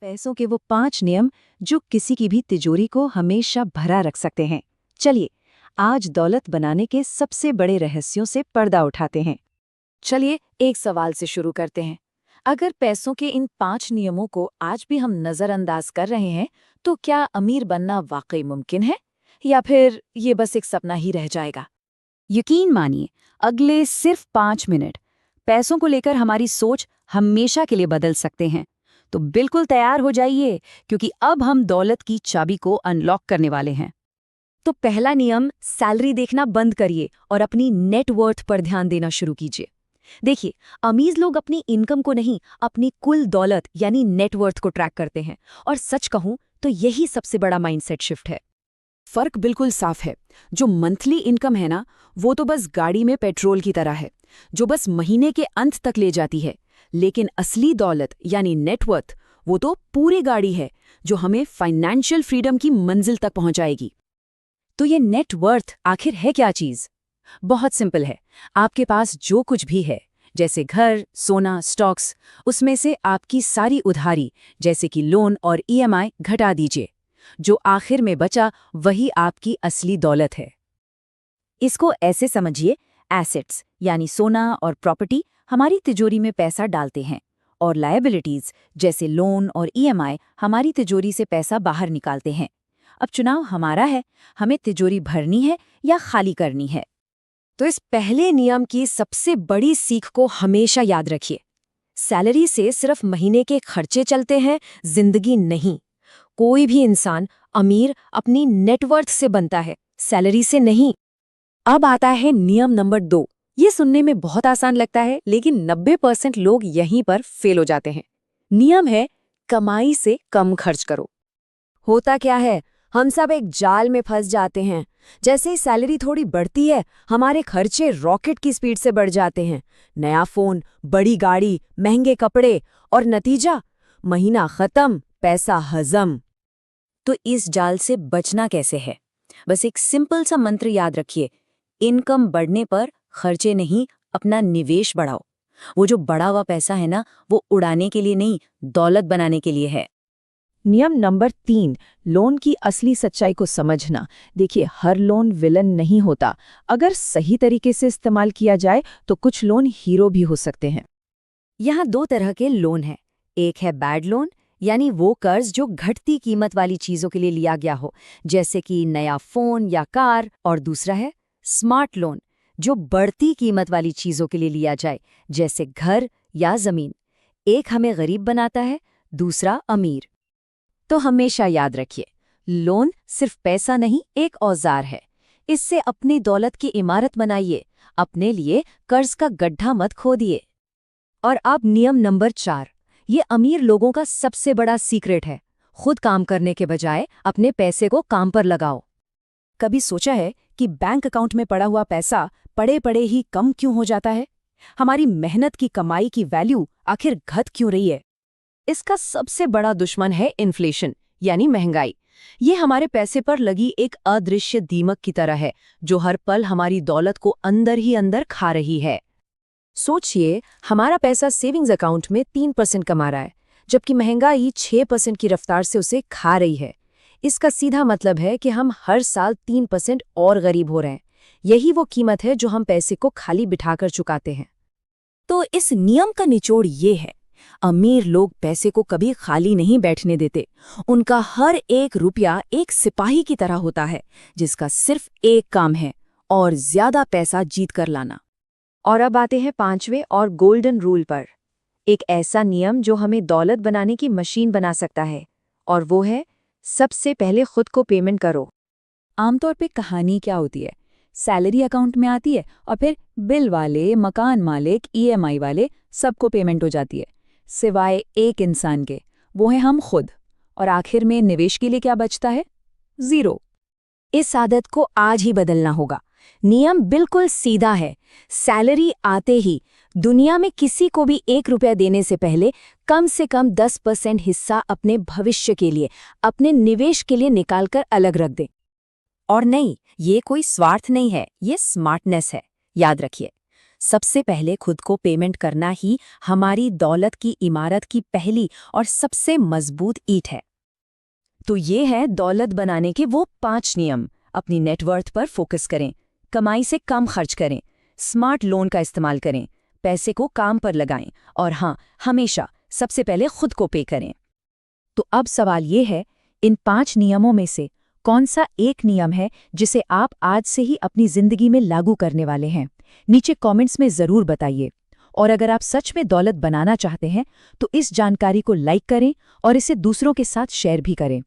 पैसों के वो 5 नियम जो किसी की भी तिजोरी को हमेशा भरा रख सकते हैं। चलिए, आज दौलत बनाने के सबसे बड़े रहस्यों से पर्दा उठाते हैं। चलिए एक सवाल से शुरू करते हैं। अगर पैसों के इन 5 नियमों को आज भी हम नजरअंदाज कर रहे हैं, तो क्या अमीर बनना वाकई मुमकिन है या फिर ये बस एक सपना ही रह जाएगा? यकीन मानिए, अगले सिर्फ 5 मिनट पैसों को लेकर हमारी सोच हमेशा के लिए बदल सकते हैं। तो बिल्कुल तैयार हो जाइए, क्योंकि अब हम दौलत की चाबी को अनलॉक करने वाले हैं। तो पहला नियम, सैलरी देखना बंद करिए और अपनी नेटवर्थ पर ध्यान देना शुरू कीजिए। देखिए, अमीर लोग अपनी इनकम को नहीं, अपनी कुल दौलत यानी नेटवर्थ को ट्रैक करते हैं। और सच कहूं तो यही सबसे बड़ा माइंडसेट शिफ्ट है। फर्क बिल्कुल साफ है। जो मंथली इनकम है ना, वो तो बस गाड़ी में पेट्रोल की तरह है, जो बस महीने के अंत तक ले जाती है। लेकिन असली दौलत यानी नेटवर्थ, वो तो पूरी गाड़ी है, जो हमें फाइनेंशियल फ्रीडम की मंजिल तक पहुंचाएगी। तो ये नेटवर्थ आखिर है क्या चीज? बहुत सिंपल है। आपके पास जो कुछ भी है, जैसे घर, सोना, स्टॉक्स, उसमें से आपकी सारी उधारी जैसे कि लोन और ईएमआई घटा दीजिए। जो आखिर में बचा वही आपकी असली दौलत है। इसको ऐसे समझिए, एसेट्स यानी सोना और प्रॉपर्टी हमारी तिजोरी में पैसा डालते हैं, और लायबिलिटीज जैसे लोन और ईएमआई हमारी तिजोरी से पैसा बाहर निकालते हैं। अब चुनाव हमारा है, हमें तिजोरी भरनी है या खाली करनी है। तो इस पहले नियम की सबसे बड़ी सीख को हमेशा याद रखिए। सैलरी से सिर्फ महीने के खर्चे चलते हैं, जिंदगी नहीं। कोई भी इंसान अमीर अपनी नेटवर्थ से बनता है, सैलरी से नहीं। अब आता है नियम नंबर 2। ये सुनने में बहुत आसान लगता है, लेकिन 90% लोग यहीं पर फेल हो जाते हैं। नियम है, कमाई से कम खर्च करो। होता क्या है, हम सब एक जाल में फंस जाते हैं। जैसे ही सैलरी थोड़ी बढ़ती है, हमारे खर्चे रॉकेट की स्पीड से बढ़ जाते हैं। नया फोन, बड़ी गाड़ी, महंगे कपड़े, और नतीजा महीना खत्म, पैसा हजम। तो इस जाल से बचना कैसे है? बस एक सिंपल सा मंत्र याद रखिए, इनकम बढ़ने पर खर्चे नहीं, अपना निवेश बढ़ाओ। वो जो बढ़ा हुआ पैसा है ना, वो उड़ाने के लिए नहीं, दौलत बनाने के लिए है। नियम नंबर 3, लोन की असली सच्चाई को समझना। देखिए, हर लोन विलन नहीं होता। अगर सही तरीके से इस्तेमाल किया जाए तो कुछ लोन हीरो भी हो सकते हैं। यहाँ 2 तरह के लोन हैं। एक है बैड लोन, यानी वो कर्ज जो घटती कीमत वाली चीजों के लिए लिया गया हो, जैसे कि नया फोन या कार। और दूसरा है स्मार्ट लोन, जो बढ़ती कीमत वाली चीजों के लिए लिया जाए, जैसे घर या जमीन। एक हमें गरीब बनाता है, दूसरा अमीर। तो हमेशा याद रखिए, लोन सिर्फ पैसा नहीं, एक औजार है। इससे अपनी दौलत की इमारत बनाइए, अपने लिए कर्ज का गड्ढा मत खोदिए। और अब नियम नंबर 4, ये अमीर लोगों का सबसे बड़ा सीक्रेट है। खुद काम करने के बजाय अपने पैसे को काम पर लगाओ। कभी सोचा है कि बैंक अकाउंट में पड़ा हुआ पैसा पड़े पड़े ही कम क्यों हो जाता है? हमारी मेहनत की कमाई की वैल्यू आखिर घट क्यों रही है? इसका सबसे बड़ा दुश्मन है इन्फ्लेशन, यानी महंगाई। ये हमारे पैसे पर लगी एक अदृश्य दीमक की तरह है, जो हर पल हमारी दौलत को अंदर ही अंदर खा रही है। सोचिए, हमारा पैसा सेविंग्स अकाउंट में 3% कमा रहा है, जबकि महंगाई 6% की रफ्तार से उसे खा रही है। इसका सीधा मतलब है कि हम हर साल 3% और गरीब हो रहे हैं। यही वो कीमत है जो हम पैसे को खाली बिठाकर चुकाते हैं। तो इस नियम का निचोड़ ये है, अमीर लोग पैसे को कभी खाली नहीं बैठने देते। उनका हर एक रुपया एक सिपाही की तरह होता है, जिसका सिर्फ एक काम है, और ज्यादा पैसा जीत कर लाना। और अब आते हैं 5वें और गोल्डन रूल पर। एक ऐसा नियम जो हमें दौलत बनाने की मशीन बना सकता है, और वो है, सबसे पहले खुद को पेमेंट करो। आमतौर पे कहानी क्या होती है? सैलरी अकाउंट में आती है और फिर बिल वाले, मकान मालिक, ईएमआई वाले सबको पेमेंट हो जाती है, सिवाय एक इंसान के, वो है हम खुद। और आखिर में निवेश के लिए क्या बचता है? 0। इस आदत को आज ही बदलना होगा। नियम बिल्कुल सीधा है, सैलरी आते ही दुनिया में किसी को भी 1 रुपया देने से पहले कम से कम 10% हिस्सा अपने भविष्य के लिए, अपने निवेश के लिए निकालकर अलग रख दें। और नहीं, ये कोई स्वार्थ नहीं है, ये स्मार्टनेस है। याद रखिए, सबसे पहले खुद को पेमेंट करना ही हमारी दौलत की इमारत की पहली और सबसे मजबूत ईंट है। तो ये है दौलत बनाने के वो 5 नियम। अपनी नेटवर्थ पर फोकस करें, कमाई से कम खर्च करें, स्मार्ट लोन का इस्तेमाल करें, पैसे को काम पर लगाएं और हाँ, हमेशा सबसे पहले खुद को पे करें। तो अब सवाल ये है, इन 5 नियमों में से कौन सा एक नियम है जिसे आप आज से ही अपनी जिंदगी में लागू करने वाले हैं? नीचे कमेंट्स में ज़रूर बताइए। और अगर आप सच में दौलत बनाना चाहते हैं तो इस जानकारी को लाइक करें और इसे दूसरों के साथ शेयर भी करें।